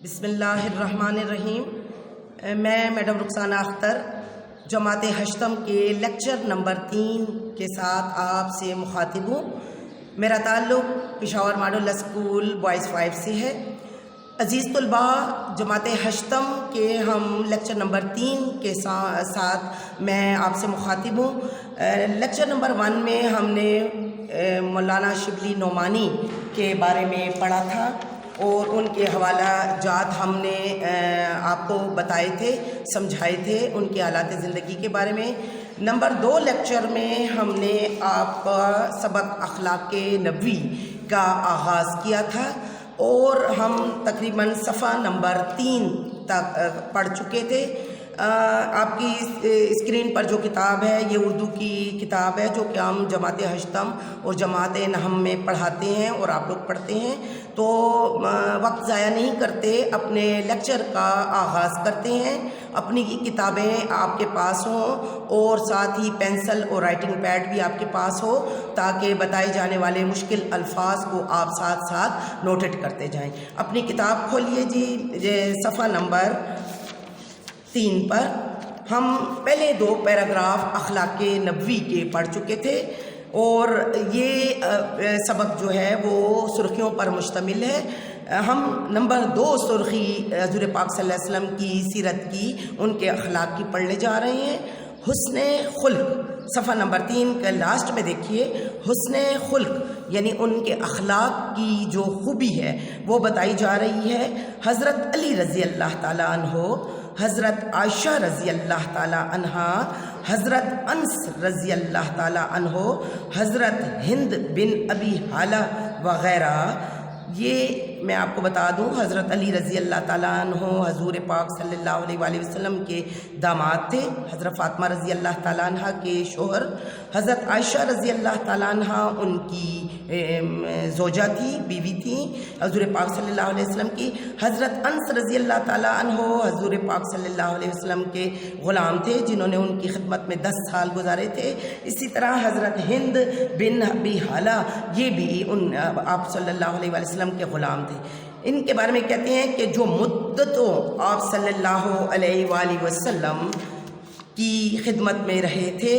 بسم اللہ الرحمن الرحیم۔ میں میڈم رخسانہ اختر جماعت ہشتم کے لیکچر نمبر 3 کے ساتھ آپ سے مخاطب ہوں۔ میرا تعلق پشاور ماڈل اسکول بوائز 5 سے ہے۔ عزیز طلباء، جماعت ہشتم کے ہم لیکچر نمبر 3 کے ساتھ میں آپ سے مخاطب ہوں۔ لیکچر نمبر 1 میں ہم نے مولانا شبلی نعمانی کے بارے میں پڑھا تھا اور ان کے حوالہ جات ہم نے آپ کو بتائے تھے، سمجھائے تھے ان کے حالات زندگی کے بارے میں۔ نمبر 2 لیکچر میں ہم نے آپ کا سبق اخلاق نبوی کا آغاز کیا تھا اور ہم تقریباً صفحہ نمبر 3 تک پڑھ چکے تھے۔ آپ کی اسکرین پر جو کتاب ہے یہ اردو کی کتاب ہے جو کہ ہم جماعت ہشتم اور جماعت نہم میں پڑھاتے ہیں اور آپ لوگ پڑھتے ہیں، تو وقت ضائع نہیں کرتے، اپنے لیکچر کا آغاز کرتے ہیں۔ اپنی کتابیں آپ کے پاس ہوں اور ساتھ ہی پینسل اور رائٹنگ پیڈ بھی آپ کے پاس ہو تاکہ بتائے جانے والے مشکل الفاظ کو آپ ساتھ ساتھ نوٹڈ کرتے جائیں۔ اپنی کتاب کھولیے جی، صفحہ نمبر 3 پر ہم پہلے 2 پیراگراف اخلاق نبوی کے پڑھ چکے تھے اور یہ سبق جو ہے وہ سرخیوں پر مشتمل ہے۔ ہم نمبر 2 سرخی حضور پاک صلی اللہ علیہ وسلم کی سیرت کی، ان کے اخلاق کی پڑھنے جا رہے ہیں۔ حسن خلق، صفحہ نمبر 3 کے لاسٹ میں دیکھیے، حسن خلق یعنی ان کے اخلاق کی جو خوبی ہے وہ بتائی جا رہی ہے۔ حضرت علی رضی اللہ تعالیٰ عنہ، حضرت عائشہ رضی اللہ تعالیٰ عنہا، حضرت انس رضی اللہ تعالیٰ عنہ، حضرت ہند بن ابی حالہ وغیرہ۔ یہ میں آپ کو بتا دوں، حضرت علی رضی اللہ تعالیٰ عنہ حضور پاک صلی اللہ علیہ وآلہ وسلم کے داماد تھے، حضرت فاطمہ رضی اللہ تعالیٰ عنہ کے شوہر، حضرت عائشہ رضی اللہ تعالیٰ عنہ ان کی زوجہ تھی، بیوی تھی حضور پاک صلی اللہ علیہ وسلم کی۔ حضرت انس رضی اللہ تعالیٰ عنہ حضور پاک صلی اللہ علیہ وسلم کے غلام تھے جنہوں نے ان کی خدمت میں 10 سال گزارے تھے۔ اسی طرح حضرت ہند بن ابی حالہ یہ بھی آپ صلی اللہ علیہ وسلم کے غلام تھے۔ ان کے بارے میں کہتے ہیں کہ جو مدتوں آپ صلی اللہ علیہ وآلہ وسلم کی خدمت میں رہے تھے،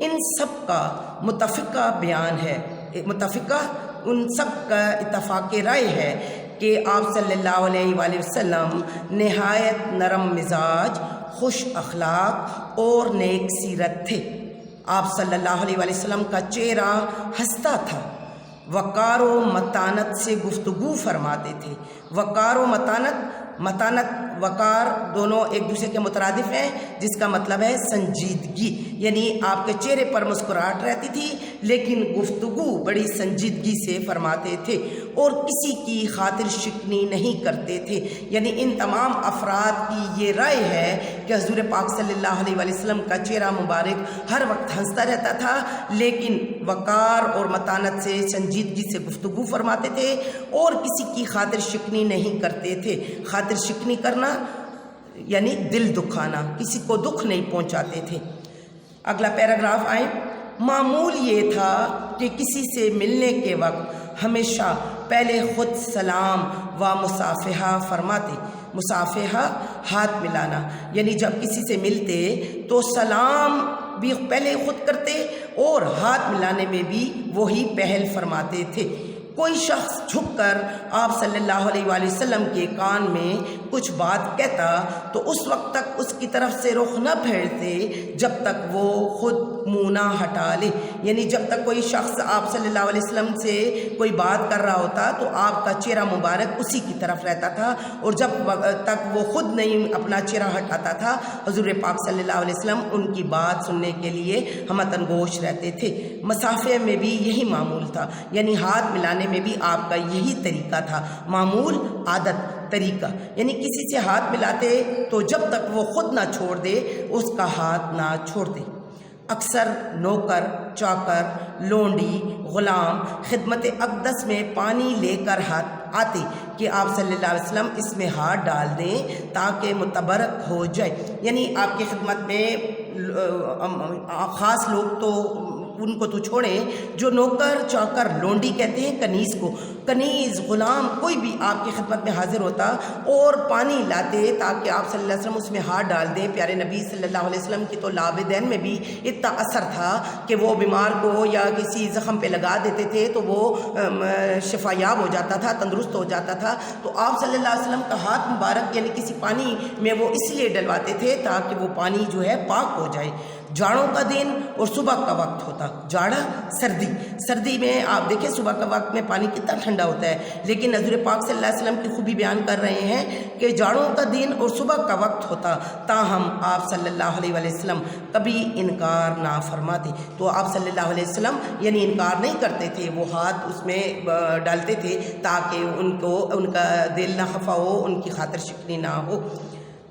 ان سب کا متفقہ بیان ہے، متفقہ ان سب کا اتفاق رائے ہے کہ آپ صلی اللہ علیہ وآلہ وسلم نہایت نرم مزاج، خوش اخلاق اور نیک سیرت تھے۔ آپ صلی اللہ علیہ وآلہ وسلم کا چہرہ ہنستا تھا، وقار و متانت سے گفتگو فرماتے تھے۔ وقار و متانت وقار دونوں ایک دوسرے کے مترادف ہیں، جس کا مطلب ہے سنجیدگی، یعنی آپ کے چہرے پر مسکراہٹ رہتی تھی لیکن گفتگو بڑی سنجیدگی سے فرماتے تھے اور کسی کی خاطر شکنی نہیں کرتے تھے۔ یعنی ان تمام افراد کی یہ رائے ہے کہ حضور پاک صلی اللہ علیہ وآلہ وسلم کا چہرہ مبارک ہر وقت ہنستا رہتا تھا لیکن وقار اور متانت سے، سنجیدگی سے گفتگو فرماتے تھے اور کسی کی خاطر شکنی نہیں کرتے تھے۔ خاطر شکنی کرنا یعنی دل دکھانا، کسی کو دکھ نہیں پہنچاتے تھے۔ اگلا پیراگراف آئے۔ معمول یہ تھا کہ کسی سے ملنے کے وقت ہمیشہ پہلے خود سلام و مصافحہ فرماتے۔ مصافحہ ہاتھ ملانا، یعنی جب کسی سے ملتے تو سلام بھی پہلے خود کرتے اور ہاتھ ملانے میں بھی وہی پہل فرماتے تھے۔ کوئی شخص جھک کر آپ صلی اللہ علیہ وآلہ وسلم کے کان میں کچھ بات کہتا تو اس وقت تک اس کی طرف سے رخ نہ پھیرتے جب تک وہ خود منہ نہ ہٹا لے۔ یعنی جب تک کوئی شخص آپ صلی اللہ علیہ وسلم سے کوئی بات کر رہا ہوتا تو آپ کا چہرہ مبارک اسی کی طرف رہتا تھا اور جب تک وہ خود نہیں اپنا چہرہ ہٹاتا تھا حضور پاک صلی اللہ علیہ وسلم ان کی بات سننے کے لیے ہمتن گوش رہتے تھے۔ مصافحہ میں بھی یہی معمول تھا، یعنی ہاتھ ملانے میں بھی آپ کا یہی طریقہ تھا۔ معمول، عادت، طریقہ، یعنی کسی سے ہاتھ ملاتے تو جب تک وہ خود نہ چھوڑ دے اس کا ہاتھ نہ چھوڑ دے۔ اکثر نوکر، چاکر، لونڈی، غلام خدمت اقدس میں پانی لے کر آتے کہ آپ صلی اللہ علیہ وسلم اس میں ہاتھ ڈال دیں تاکہ متبرک ہو جائے۔ یعنی آپ کی خدمت میں خاص لوگ تو ان کو تو چھوڑیں جو نوکر چاکر لونڈی کہتے ہیں کنیز کو، کنیز غلام کوئی بھی آپ کی خدمت میں حاضر ہوتا اور پانی لاتے تاکہ آپ صلی اللہ علیہ وسلم اس میں ہاتھ ڈال دیں، پیارے نبی صلی اللہ علیہ وسلم کی تو لابدین میں بھی اتنا اثر تھا کہ وہ بیمار کو یا کسی زخم پہ لگا دیتے تھے تو وہ شفا یاب ہو جاتا تھا، تندرست ہو جاتا تھا۔ تو آپ صلی اللہ علیہ وسلم کا ہاتھ مبارک یعنی کسی پانی میں وہ اس لیے ڈلواتے تھے تاکہ وہ پانی جو ہے پاک ہو جائے۔ جاڑوں کا دن اور صبح کا وقت ہوتا، جاڑا سردی میں آپ دیکھیں صبح کا وقت میں پانی کتنا ٹھنڈا ہوتا ہے، لیکن حضور پاک صلی اللہ علیہ وسلم کی خوبی بیان کر رہے ہیں کہ جاڑوں کا دن اور صبح کا وقت ہوتا، تاہم آپ صلی اللہ علیہ وسلم کبھی انکار نہ فرماتے۔ تو آپ صلی اللہ علیہ وسلم یعنی انکار نہیں کرتے تھے، وہ ہاتھ اس میں ڈالتے تھے تاکہ ان کا دل نہ خفا ہو، ان کی خاطر شکنی نہ ہو۔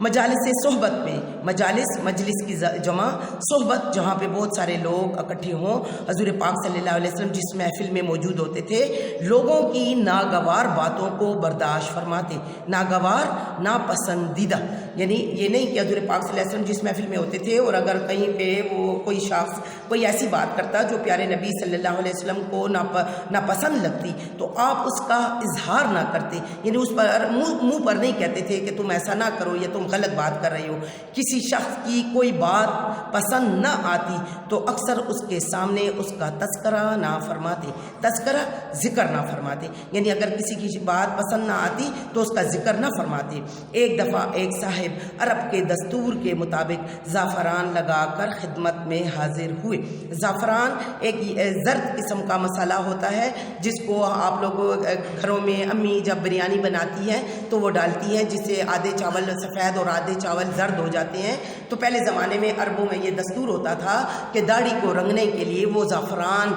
مجالس صحبت میں، مجلس کی جمع صحبت، جہاں پہ بہت سارے لوگ اکٹھے ہوں، حضور پاک صلی اللہ علیہ وسلم جس محفل میں موجود ہوتے تھے لوگوں کی ناگوار باتوں کو برداشت فرماتے، ناگوار ناپسندیدہ، یعنی یہ نہیں کہ حضور پاک صلی اللہ علیہ وسلم جس محفل میں ہوتے تھے اور اگر کہیں پہ وہ کوئی شخص کوئی ایسی بات کرتا جو پیارے نبی صلی اللہ علیہ وسلم کو ناپسند لگتی تو آپ اس کا اظہار نہ کرتے، یعنی اس پر منہ پر نہیں کہتے تھے کہ تم ایسا نہ کرو یا تم غلط بات کر رہے ہو۔ کسی شخص کی کوئی بات پسند نہ آتی تو اکثر اس کے سامنے اس کا تذکرہ نہ فرماتے، تذکرہ ذکر نہ فرماتے، یعنی اگر کسی کی بات پسند نہ آتی تو اس کا ذکر نہ فرماتے۔ ایک دفعہ ایک صاحب عرب کے دستور کے مطابق زعفران لگا کر خدمت میں حاضر ہوئے۔ زعفران ایک زرد قسم کا مسالہ ہوتا ہے جس کو آپ لوگ گھروں میں امی جب بریانی بناتی ہیں تو وہ ڈالتی ہیں، جس سے آدھے چاول سفید اور آدھے چاول زرد ہو جاتے ہیں۔ تو پہلے زمانے میں عربوں میں یہ دستور ہوتا تھا کہ داڑھی کو رنگنے کے لیے وہ زعفران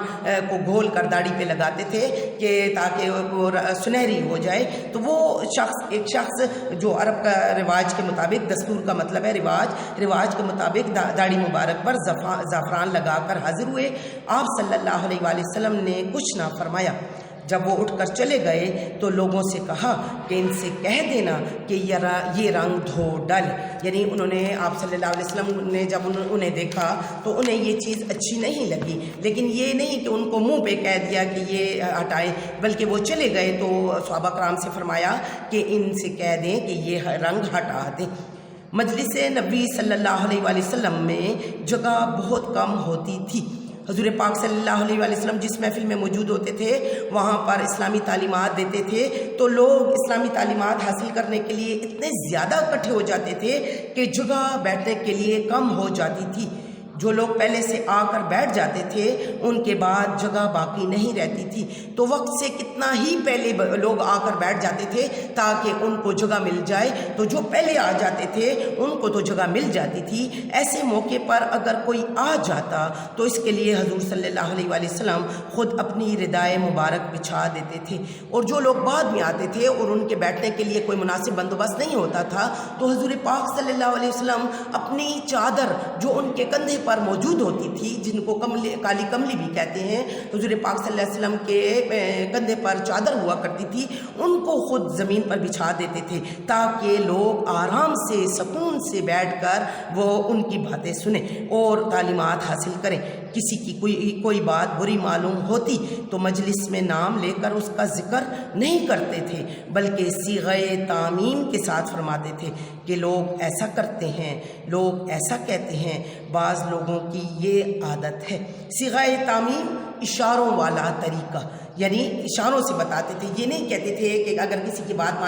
کو گھول کر داڑھی پہ لگاتے تھے کہ تاکہ وہ سنہری ہو جائے۔ تو وہ ایک شخص جو عرب کا رواج کے مطابق، دستور کا مطلب ہے رواج کے مطابق داڑھی مبارک پر زعفران لگا کر حاضر ہوئے۔ آپ صلی اللہ علیہ وآلہ وسلم نے کچھ نہ فرمایا۔ جب وہ اٹھ کر چلے گئے تو لوگوں سے کہا کہ ان سے کہہ دینا کہ یہ رنگ دھو ڈال، یعنی انہوں نے آپ صلی اللہ علیہ وسلم نے جب انہیں دیکھا تو انہیں یہ چیز اچھی نہیں لگی، لیکن یہ نہیں کہ ان کو منہ پہ کہہ دیا کہ یہ ہٹائیں، بلکہ وہ چلے گئے تو صحابہ کرام سے فرمایا کہ ان سے کہہ دیں کہ یہ رنگ ہٹا دیں۔ مجلس نبی صلی اللہ علیہ وآلہ وسلم میں جگہ بہت کم ہوتی تھی۔ حضور پاک صلی اللہ علیہ وآلہ وسلم جس محفل میں موجود ہوتے تھے وہاں پر اسلامی تعلیمات دیتے تھے تو لوگ اسلامی تعلیمات حاصل کرنے کے لیے اتنے زیادہ اکٹھے ہو جاتے تھے کہ جگہ بیٹھنے کے لیے کم ہو جاتی تھی۔ جو لوگ پہلے سے آ کر بیٹھ جاتے تھے ان کے بعد جگہ باقی نہیں رہتی تھی، تو وقت سے کتنا ہی پہلے لوگ آ کر بیٹھ جاتے تھے تاکہ ان کو جگہ مل جائے، تو جو پہلے آ جاتے تھے ان کو تو جگہ مل جاتی تھی۔ ایسے موقع پر اگر کوئی آ جاتا تو اس کے لیے حضور صلی اللہ علیہ وآلہ وسلم خود اپنی ردائے مبارک بچھا دیتے تھے، اور جو لوگ بعد میں آتے تھے اور ان کے بیٹھنے کے لیے کوئی مناسب بندوبست نہیں ہوتا تھا تو حضور پاک صلی اللہ علیہ وسلم اپنی چادر جو ان کے کندھے پر موجود ہوتی تھی، جن کو کالی کملی بھی کہتے ہیں، حضور پاک صلی اللہ علیہ وسلم کے کندھے پر چادر ہوا کرتی تھی، ان کو خود زمین پر بچھا دیتے تھے تاکہ لوگ آرام سے سکون سے بیٹھ کر وہ ان کی باتیں سنیں اور تعلیمات حاصل کریں۔ کسی کی کوئی بات بری معلوم ہوتی تو مجلس میں نام لے کر اس کا ذکر نہیں کرتے تھے، بلکہ صیغہ تعمیم کے ساتھ فرماتے تھے کہ لوگ ایسا کرتے ہیں، لوگ ایسا کہتے ہیں، بعض لوگوں کی یہ عادت ہے۔ صیغہ تعمیم اشاروں والا طریقہ، یعنی اشاروں سے بتاتے تھے، یہ نہیں کہتے تھے کہ اگر کسی کی بات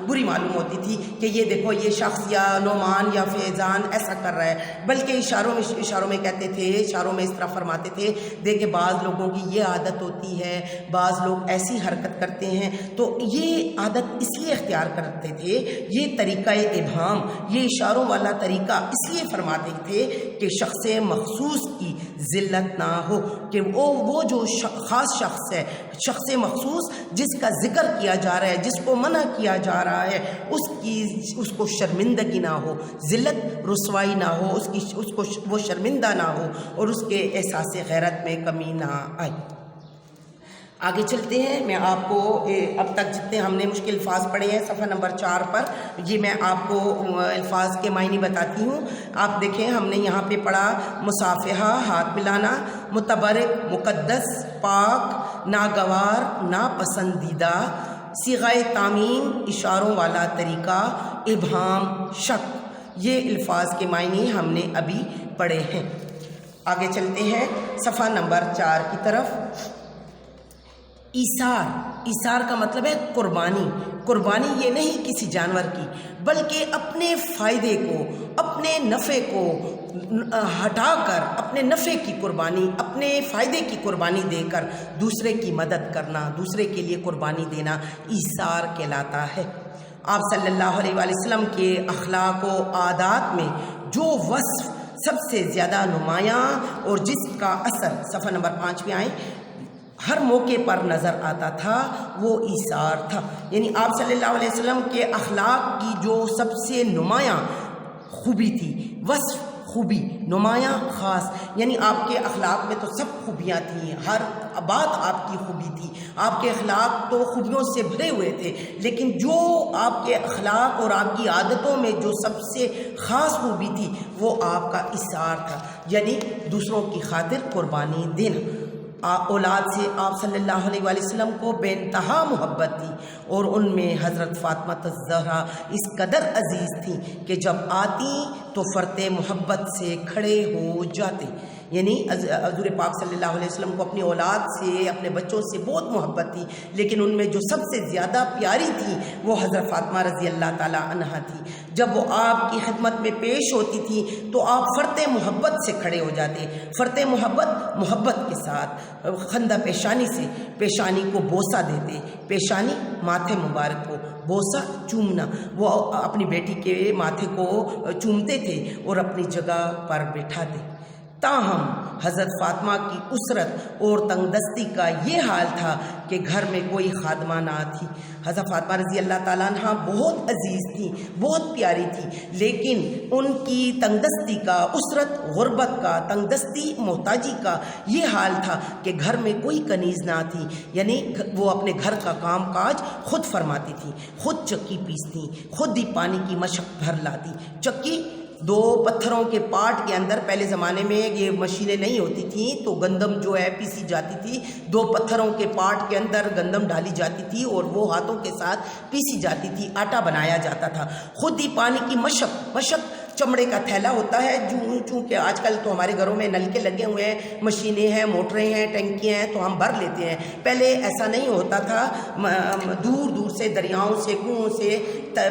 بری معلوم ہوتی تھی کہ یہ دیکھو یہ شخص یا نعمان یا فیضان ایسا کر رہا ہے، بلکہ اشاروں میں کہتے تھے، اشاروں میں اس طرح فرماتے تھے دیکھیں بعض لوگوں کی یہ عادت ہوتی ہے، بعض لوگ ایسی حرکت کرتے ہیں، تو یہ عادت اس لیے اختیار کرتے تھے، یہ طریقہ ابہام، یہ اشاروں والا طریقہ اس لیے فرماتے تھے کہ شخص مخصوص کی ذلت نہ ہو، کہ وہ جو خاص شخص ہے، شخص مخصوص جس کا ذکر کیا جا رہا ہے، جس کو منع کیا جا رہا ہے، اس کو شرمندگی نہ ہو، ذلت رسوائی نہ ہو، اس کو وہ شرمندہ نہ ہو اور اس کے احساس غیرت میں کمی نہ آئے۔ آگے چلتے ہیں. میں آپ کو اب تک جتنے ہم نے مشکل الفاظ پڑھے ہیں صفحہ نمبر 4 پر یہ میں آپ کو الفاظ کے معنی بتاتی ہوں. آپ دیکھیں ہم نے یہاں پہ پڑھا مصافحہ ہاتھ ملانا، متبرک مقدس پاک، ناگوار ناپسندیدہ، صیغۂ تعمیم اشاروں والا طریقہ، ابہام شک. یہ الفاظ کے معنی ہم نے ابھی پڑھے ہیں. آگے چلتے ہیں صفحہ نمبر 4 کی طرف. ایثار کا مطلب ہے قربانی. قربانی یہ نہیں کسی جانور کی، بلکہ اپنے فائدے کو، اپنے نفع کو ہٹا کر اپنے نفع کی قربانی، اپنے فائدے کی قربانی دے کر دوسرے کی مدد کرنا، دوسرے کے لیے قربانی دینا ایثار کہلاتا ہے. آپ صلی اللہ علیہ وآلہ وسلم کے اخلاق و عادات میں جو وصف سب سے زیادہ نمایاں اور جس کا اثر صفحہ نمبر 5 پہ آئیں ہر موقع پر نظر آتا تھا وہ ایثار تھا. یعنی آپ صلی اللہ علیہ وسلم کے اخلاق کی جو سب سے نمایاں خوبی تھی، وصف خوبی نمایاں خاص، یعنی آپ کے اخلاق میں تو سب خوبیاں تھیں، ہر بات آپ کی خوبی تھی، آپ کے اخلاق تو خوبیوں سے بھرے ہوئے تھے، لیکن جو آپ کے اخلاق اور آپ کی عادتوں میں جو سب سے خاص خوبی تھی وہ آپ کا ایثار تھا، یعنی دوسروں کی خاطر قربانی دینا. اولاد سے آپ صلی اللہ علیہ وآلہ وسلم کو بے انتہا محبت تھی، اور ان میں حضرت فاطمہ الزہرا اس قدر عزیز تھیں کہ جب آتی تو فرتے محبت سے کھڑے ہو جاتے. یعنی حضور پاک صلی اللہ علیہ وسلم کو اپنی اولاد سے، اپنے بچوں سے بہت محبت تھی، لیکن ان میں جو سب سے زیادہ پیاری تھی وہ حضرت فاطمہ رضی اللہ تعالی عنہا تھی. جب وہ آپ کی خدمت میں پیش ہوتی تھی تو آپ فرتے محبت سے کھڑے ہو جاتے. فرتے محبت کے ساتھ خندہ پیشانی سے پیشانی کو بوسہ دیتے. پیشانی ماتھے مبارک کو، بوسہ چومنا. وہ اپنی بیٹی کے ماتھے کو چومتے تھے اور اپنی جگہ پر بٹھاتے. تاہم حضرت فاطمہ کی اسرت اور تنگ دستی کا یہ حال تھا کہ گھر میں کوئی خادمہ نہ تھی. حضرت فاطمہ رضی اللہ تعالیٰ عنہ بہت عزیز تھی، بہت پیاری تھی، لیکن ان کی تنگ دستی کا، اسرت غربت کا، تنگ دستی محتاجی کا یہ حال تھا کہ گھر میں کوئی کنیز نہ تھی. یعنی وہ اپنے گھر کا کام کاج خود فرماتی تھی، خود چکی پیستی، خود ہی پانی کی مشق بھر لاتی. چکی 2 پتھروں کے پاٹ کے اندر، پہلے زمانے میں یہ مشینیں نہیں ہوتی تھیں تو گندم جو ہے پیسی جاتی تھی. 2 پتھروں کے پاٹ کے اندر گندم ڈالی جاتی تھی اور وہ ہاتھوں کے ساتھ پیسی جاتی تھی، آٹا بنایا جاتا تھا. خود ہی پانی کی مشق چمڑے کا تھیلا ہوتا ہے. چونکہ آج کل تو ہمارے گھروں میں نلکے لگے ہوئے ہیں، مشینیں ہیں، موٹریں ہیں، ٹینکیاں ہیں تو ہم بھر لیتے ہیں. پہلے ایسا نہیں ہوتا تھا. دور دور سے دریاؤں سے، کنووں سے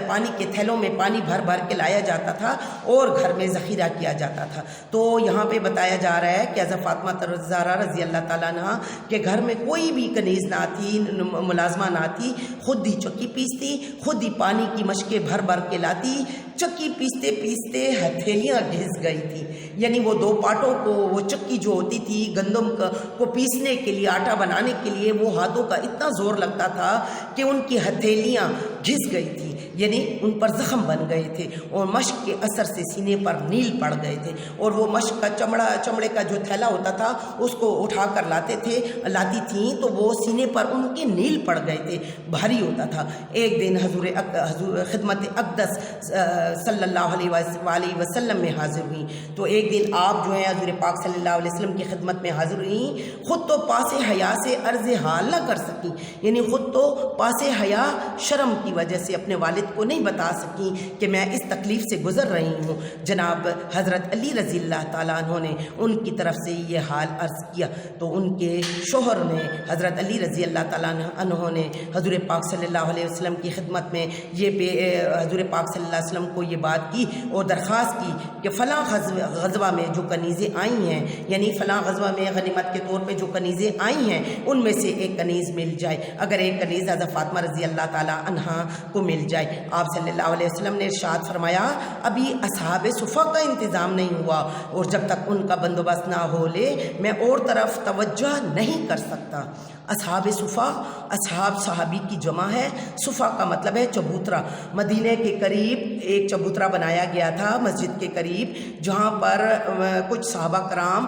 پانی کے تھیلوں میں پانی بھر بھر کے لایا جاتا تھا اور گھر میں ذخیرہ کیا جاتا تھا. تو یہاں پہ بتایا جا رہا ہے کہ حضرت فاطمہ الزہرا رضی اللہ تعالیٰ عنہ کہ گھر میں کوئی بھی کنیز نہ تھی، ملازمہ نہ تھی. خود ہی چکی پیستی، خود ہی پانی کی مشقیں بھر بھر کے لاتی. چکی پیستے پیستے ہتھیلیاں گھس گئی تھی. یعنی وہ 2 پاٹوں کو، وہ چکی جو ہوتی تھی گندم کو پیسنے کے لیے، آٹا بنانے کے لیے، وہ ہاتھوں کا اتنا زور لگتا تھا کہ ان کی ہتھیلیاں گھس گئی تھی، یعنی ان پر زخم بن گئے تھے اور مشق کے اثر سے سینے پر نیل پڑ گئے تھے. اور وہ مشق کا چمڑے کا جو تھیلا ہوتا تھا اس کو اٹھا کر لاتی تھیں تو وہ سینے پر ان کے نیل پڑ گئے تھے، بھاری ہوتا تھا. ایک دن حضور خدمت اقدس صلی اللہ علیہ وسلم میں حاضر ہوئیں. تو ایک دن آپ جو ہیں حضور پاک صلی اللہ علیہ وسلم کی خدمت میں حاضر ہوئیں. خود تو پاس حیا سے عرض حال نہ کر سکیں، یعنی خود تو پاس حیا شرم کی وجہ سے اپنے والد کو نہیں بتا سکیں کہ میں اس تکلیف سے گزر رہی ہوں. جناب حضرت علی رضی اللہ تعالیٰ عنہ نے ان کی طرف سے یہ حال عرض کیا تو ان کے شوہر نے، حضرت علی رضی اللہ تعالیٰ عنہ نے حضور پاک صلی اللہ علیہ وسلم کی خدمت میں حضور پاک صلی اللہ علیہ وسلم کو یہ بات کی اور درخواست کی کہ فلاں غزوہ میں جو کنیزیں آئی ہیں، یعنی فلاں غزوہ میں غنیمت کے طور پہ جو کنیزیں آئی ہیں ان میں سے ایک کنیز مل جائے. اگر ایک کنیز حضرت فاطمہ رضی اللہ تعالیٰ عنہا کو مل جائے. آپ صلی اللہ علیہ وسلم نے ارشاد فرمایا ابھی اصحاب صفہ کا انتظام نہیں ہوا اور جب تک ان کا بندوبست نہ ہو لے میں اور طرف توجہ نہیں کر سکتا. اصحاب صفا، اصحاب صحابی کی جمع ہے، صفا کا مطلب ہے چبوترا۔ مدینہ کے قریب ایک چبوترا بنایا گیا تھا مسجد کے قریب، جہاں پر کچھ صحابہ کرام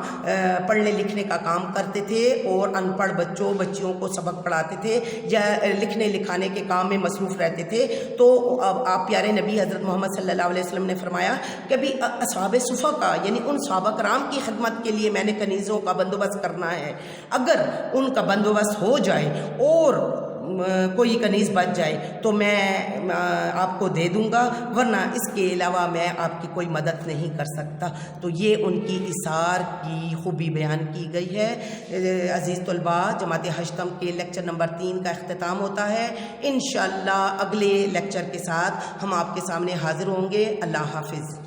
پڑھنے لکھنے کا کام کرتے تھے اور ان پڑھ بچیوں کو سبق پڑھاتے تھے یا لکھنے لکھانے کے کام میں مصروف رہتے تھے۔ تو آپ پیارے نبی حضرت محمد صلی اللہ علیہ وسلم نے فرمایا کہ ابھی اصحاب صفا کا یعنی ان صحابہ کرام کی خدمت کے لیے میں نے کنیزوں کا بندوبست کرنا ہے، اگر ان کا بندوبست ہو جائے اور کوئی کنیز بچ جائے تو میں آپ کو دے دوں گا، ورنہ اس کے علاوہ میں آپ کی کوئی مدد نہیں کر سکتا۔ تو یہ ان کی ایثار کی خوبی بیان کی گئی ہے۔ عزیز طلباء، جماعت ہشتم کے لیکچر نمبر 3 کا اختتام ہوتا ہے۔ انشاءاللہ اگلے لیکچر کے ساتھ ہم آپ کے سامنے حاضر ہوں گے۔ اللہ حافظ۔